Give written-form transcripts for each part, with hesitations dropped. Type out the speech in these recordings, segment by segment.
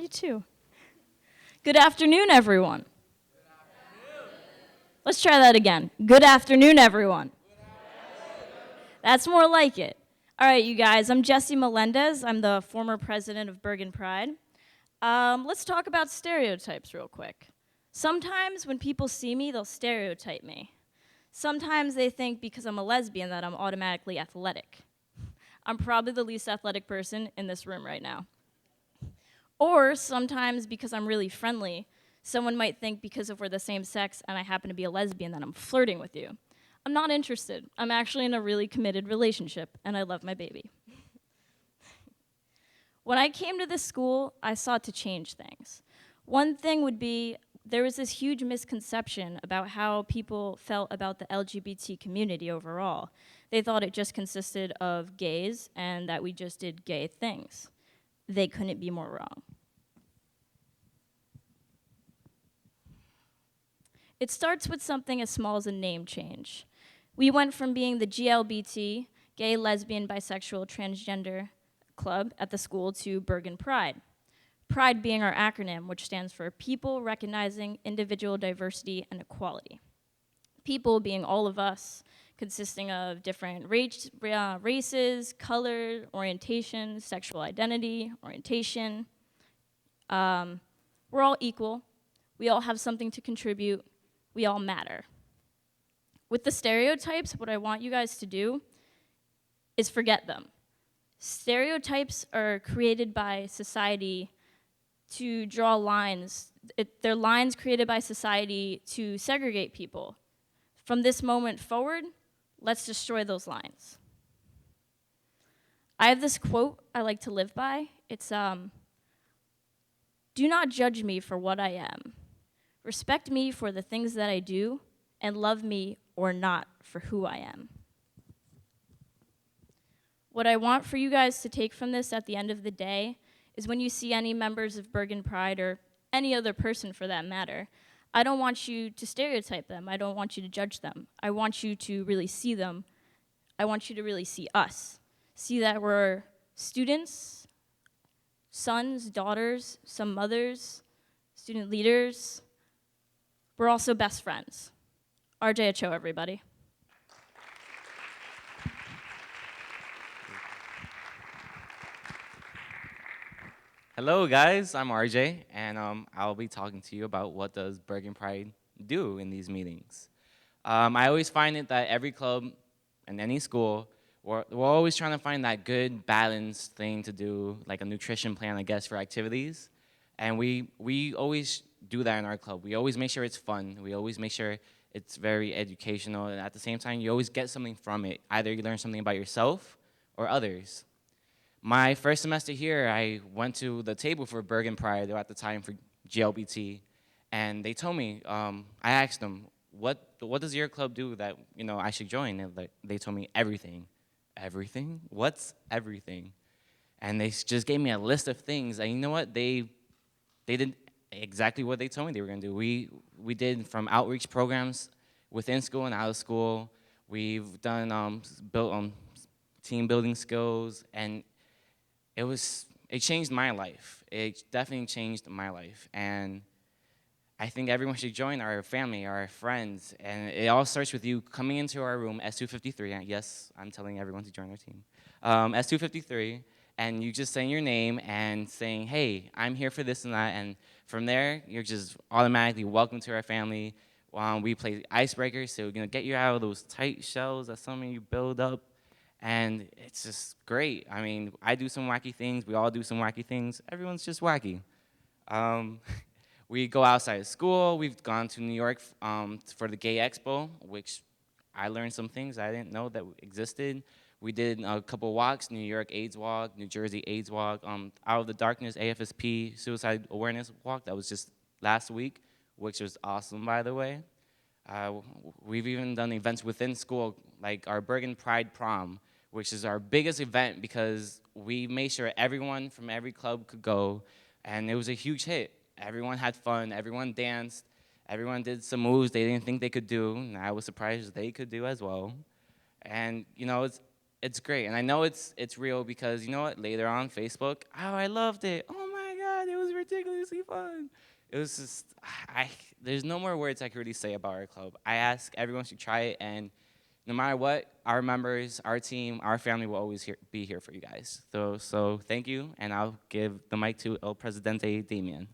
you too. Good afternoon, everyone. Good afternoon. Let's try that again. Good afternoon, everyone. That's more like it. All right, you guys, I'm Jessie Melendez. I'm the former president of Bergen P.R.I.D.E. Let's talk about stereotypes real quick. Sometimes when people see me, they'll stereotype me. Sometimes they think because I'm a lesbian that I'm automatically athletic. I'm probably the least athletic person in this room right now. Or sometimes because I'm really friendly, someone might think because if we're the same sex and I happen to be a lesbian that I'm flirting with you. I'm not interested. I'm actually in a really committed relationship and I love my baby. When I came to this school, I sought to change things. One thing would be there was this huge misconception about how people felt about the LGBT community overall. They thought it just consisted of gays and that we just did gay things. They couldn't be more wrong. It starts with something as small as a name change. We went from being the GLBT, gay, lesbian, bisexual, transgender club at the school to Bergen Pride. Pride being our acronym, which stands for People Recognizing Individual Diversity and Equality. People being all of us, consisting of different races, color, orientation, sexual identity, orientation. We're all equal. We all have something to contribute. We all matter. With the stereotypes, what I want you guys to do is forget them. Stereotypes are created by society to draw lines. They're lines created by society to segregate people. From this moment forward, let's destroy those lines. I have this quote I like to live by. It's, do not judge me for what I am. Respect me for the things that I do, and love me or not for who I am. What I want for you guys to take from this at the end of the day is when you see any members of Bergen Pride or any other person for that matter, I don't want you to stereotype them. I don't want you to judge them. I want you to really see them. I want you to really see us. See that we're students, sons, daughters, some mothers, student leaders. We're also best friends. RJ everybody. Hello guys, I'm RJ, and I'll be talking to you about what does Bergen Pride do in these meetings. I always find it that every club and any school, we're always trying to find that good balanced thing to do, like a nutrition plan, I guess, for activities. And we always do that in our club. We always make sure it's fun. We always make sure it's very educational, and at the same time, you always get something from it. Either you learn something about yourself or others. My first semester here, I went to the table for Bergen Pride, at the time for GLBT, and they told me, I asked them, what does your club do that I should join? And they told me everything. Everything? What's everything? And they just gave me a list of things, and you know what? They did exactly what they told me they were gonna do. We did from outreach programs within school and out of school. We've done built team building skills, and it changed my life. It definitely changed my life. And I think everyone should join our family, our friends. And it all starts with you coming into our room, S253. And yes, I'm telling everyone to join our team. S253, and you just saying your name and saying, hey, I'm here for this and that. And from there, you're just automatically welcome to our family. We play icebreakers, so get you out of those tight shells that some of you build up. And it's just great. I mean, I do some wacky things. We all do some wacky things. Everyone's just wacky. We go outside of school. We've gone to New York for the Gay Expo, which I learned some things I didn't know that existed. We did a couple walks, New York AIDS Walk, New Jersey AIDS Walk, Out of the Darkness AFSP Suicide Awareness Walk. That was just last week, which was awesome, by the way. We've even done events within school, like our Bergen Pride Prom, which is our biggest event because we made sure everyone from every club could go, and it was a huge hit. Everyone had fun, everyone danced, everyone did some moves they didn't think they could do, and I was surprised they could do as well. And it's great, and I know it's real because you know what? Later on Facebook, oh, I loved it. Oh my God, it was ridiculous. fun. It was just, there's no more words I could really say about our club. I ask everyone to try it, and no matter what, our members, our team, our family will always be here for you guys. So thank you, and I'll give the mic to El Presidente Damien.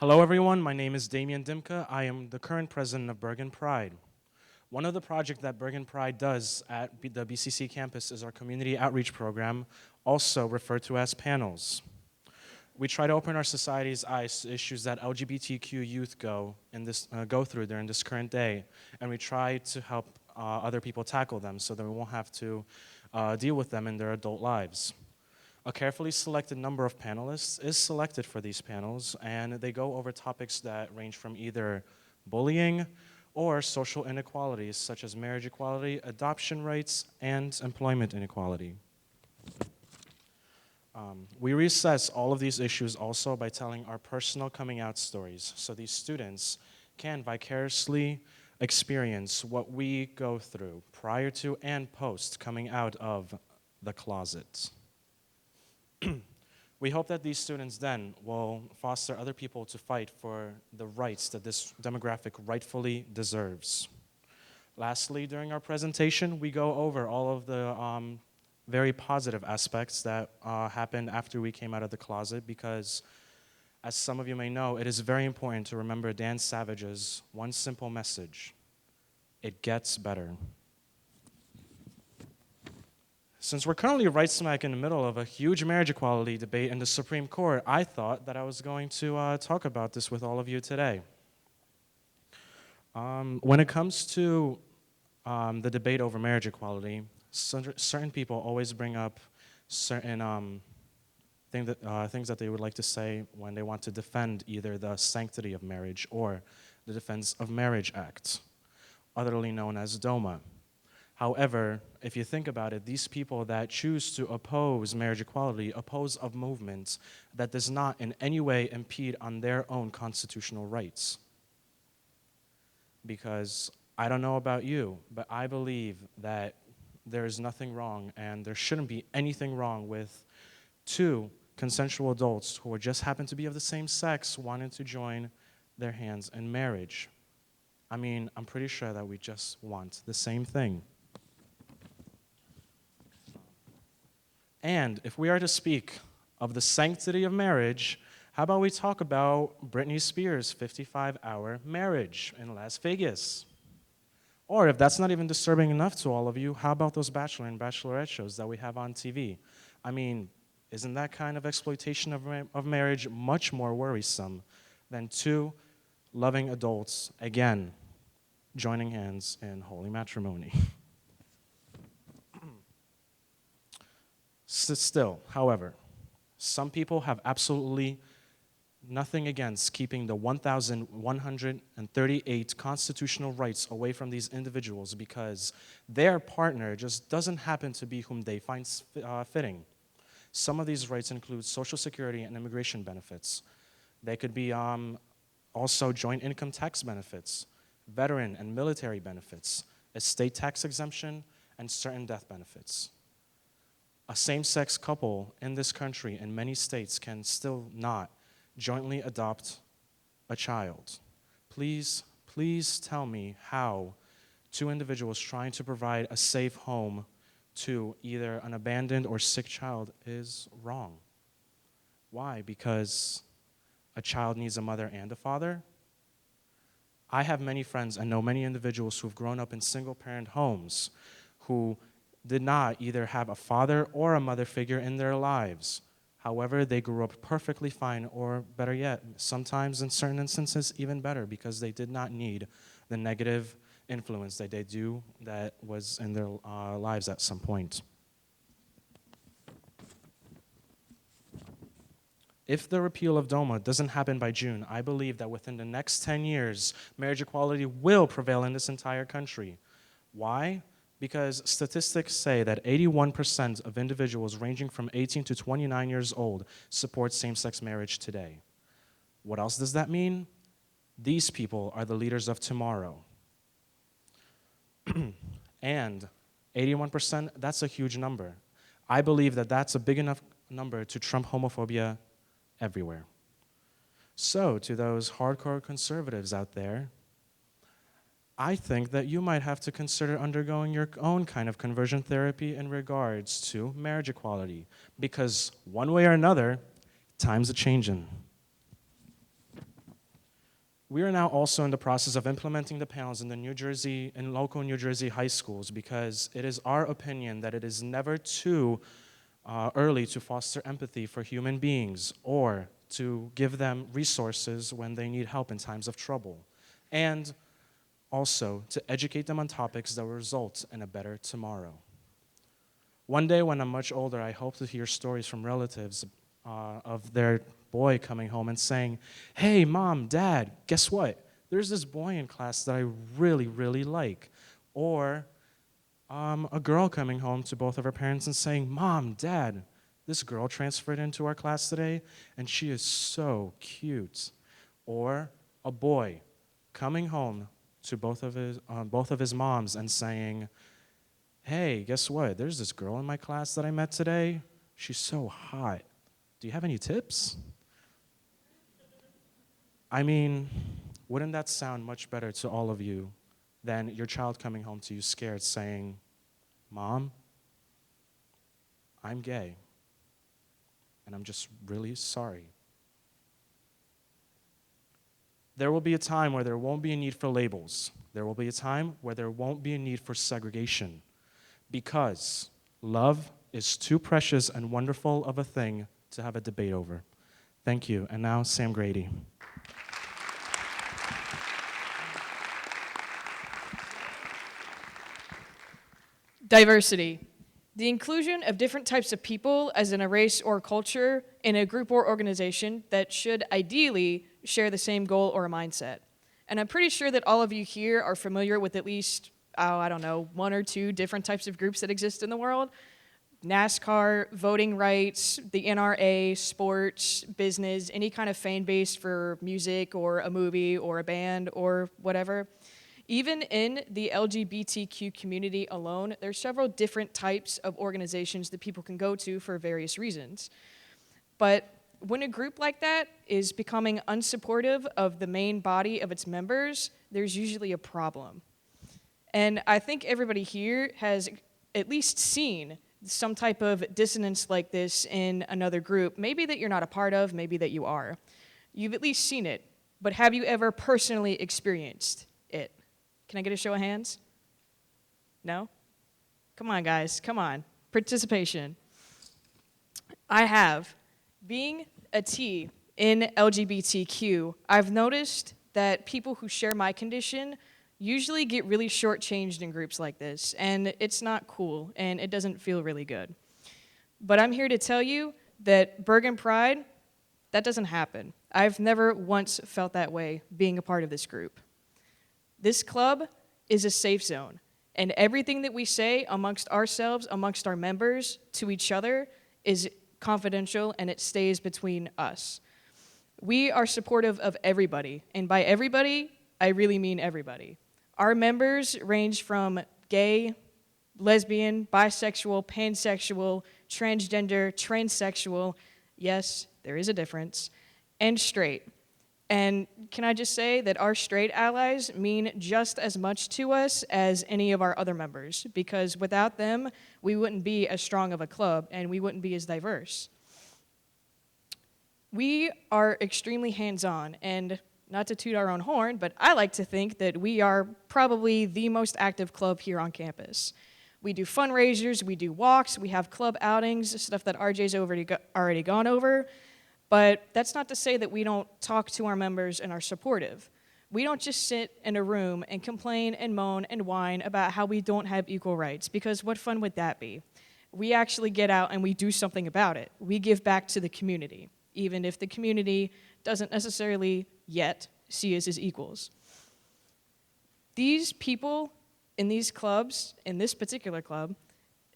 Hello, everyone. My name is Damien Dimka. I am the current president of Bergen Pride. One of the projects that Bergen Pride does at the BCC campus is our community outreach program, also referred to as panels. We try to open our society's eyes to issues that LGBTQ youth go through during this current day, and we try to help other people tackle them so that we won't have to deal with them in their adult lives. A carefully selected number of panelists is selected for these panels, and they go over topics that range from either bullying or social inequalities such as marriage equality, adoption rights, and employment inequality. We reassess all of these issues also by telling our personal coming out stories so these students can vicariously experience what we go through prior to and post coming out of the closet. We hope that these students then will foster other people to fight for the rights that this demographic rightfully deserves. Lastly, during our presentation, we go over all of the very positive aspects that happened after we came out of the closet because, as some of you may know, it is very important to remember Dan Savage's one simple message: it gets better. Since we're currently right smack in the middle of a huge marriage equality debate in the Supreme Court, I thought that I was going to talk about this with all of you today. When it comes to the debate over marriage equality, certain people always bring up certain things that they would like to say when they want to defend either the sanctity of marriage or the Defense of Marriage Act, otherly known as DOMA. However, if you think about it, these people that choose to oppose marriage equality oppose a movement that does not in any way impede on their own constitutional rights. Because I don't know about you, but I believe that there is nothing wrong and there shouldn't be anything wrong with two consensual adults who just happen to be of the same sex wanting to join their hands in marriage. I mean, I'm pretty sure that we just want the same thing. And if we are to speak of the sanctity of marriage, how about we talk about Britney Spears' 55-hour marriage in Las Vegas? Or if that's not even disturbing enough to all of you, how about those Bachelor and Bachelorette shows that we have on TV? I mean, isn't that kind of exploitation of marriage much more worrisome than two loving adults, again, joining hands in holy matrimony? Still, however, some people have absolutely nothing against keeping the 1,138 constitutional rights away from these individuals because their partner just doesn't happen to be whom they find fitting. Some of these rights include Social Security and immigration benefits. They could be also joint income tax benefits, veteran and military benefits, estate tax exemption, and certain death benefits. A same-sex couple in this country in many states can still not jointly adopt a child. Please tell me how two individuals trying to provide a safe home to either an abandoned or sick child is wrong. Why? Because a child needs a mother and a father? I have many friends and know many individuals who've grown up in single-parent homes who did not either have a father or a mother figure in their lives. However, they grew up perfectly fine, or better yet, sometimes in certain instances even better because they did not need the negative influence that they do that was in their lives at some point. If the repeal of DOMA doesn't happen by June, I believe that within the next 10 years, marriage equality will prevail in this entire country. Why? Because statistics say that 81% of individuals ranging from 18 to 29 years old support same-sex marriage today. What else does that mean? These people are the leaders of tomorrow. And 81%, that's a huge number. I believe that that's a big enough number to trump homophobia everywhere. So, to those hardcore conservatives out there, I think that you might have to consider undergoing your own kind of conversion therapy in regards to marriage equality, because one way or another, times are changing. We are now also in the process of implementing the panels in local New Jersey high schools, because it is our opinion that it is never too early to foster empathy for human beings or to give them resources when they need help in times of trouble, and also to educate them on topics that will result in a better tomorrow. One day when I'm much older, I hope to hear stories from relatives of their boy coming home and saying, "Hey, Mom, Dad, guess what? There's this boy in class that I really, really like." Or a girl coming home to both of her parents and saying, "Mom, Dad, this girl transferred into our class today, and she is so cute." Or a boy coming home to both of his moms and saying, "Hey, guess what? There's this girl in my class that I met today. She's so hot. Do you have any tips?" I mean, wouldn't that sound much better to all of you than your child coming home to you scared saying, "Mom, I'm gay, and I'm just really sorry"? There will be a time where there won't be a need for labels. There will be a time where there won't be a need for segregation, because love is too precious and wonderful of a thing to have a debate over. Thank you. And now, Sam Grady. Diversity. The inclusion of different types of people as in a race or culture in a group or organization that should ideally share the same goal or a mindset. And I'm pretty sure that all of you here are familiar with at least, I don't know, one or two different types of groups that exist in the world. NASCAR, voting rights, the NRA, sports, business, any kind of fan base for music or a movie or a band or whatever. Even in the LGBTQ community alone, there's several different types of organizations that people can go to for various reasons. But when a group like that is becoming unsupportive of the main body of its members, there's usually a problem. And I think everybody here has at least seen some type of dissonance like this in another group, maybe that you're not a part of, maybe that you are. You've at least seen it, but have you ever personally experienced it? Can I get a show of hands? No? Come on, guys, come on. Participation. I have. Being a T in LGBTQ, I've noticed that people who share my condition usually get really shortchanged in groups like this, and it's not cool, and it doesn't feel really good. But I'm here to tell you that Bergen Pride, that doesn't happen. I've never once felt that way being a part of this group. This club is a safe zone, and everything that we say amongst ourselves, amongst our members, to each other, is confidential, and it stays between us. We are supportive of everybody, and by everybody, I really mean everybody. Our members range from gay, lesbian, bisexual, pansexual, transgender, transsexual, yes, there is a difference, and straight. And can I just say that our straight allies mean just as much to us as any of our other members, because without them, we wouldn't be as strong of a club and we wouldn't be as diverse. We are extremely hands-on, and not to toot our own horn, but I like to think that we are probably the most active club here on campus. We do fundraisers, we do walks, we have club outings, stuff that RJ's already gone over. But that's not to say that we don't talk to our members and are supportive. We don't just sit in a room and complain and moan and whine about how we don't have equal rights, because what fun would that be? We actually get out and we do something about it. We give back to the community, even if the community doesn't necessarily yet see us as equals. These people in these clubs, in this particular club,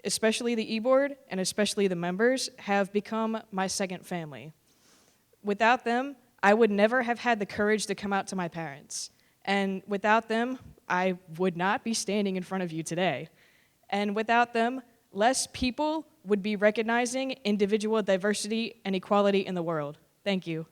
especially the e-board and especially the members, have become my second family. Without them, I would never have had the courage to come out to my parents. And without them, I would not be standing in front of you today. And without them, less people would be recognizing individual diversity and equality in the world. Thank you.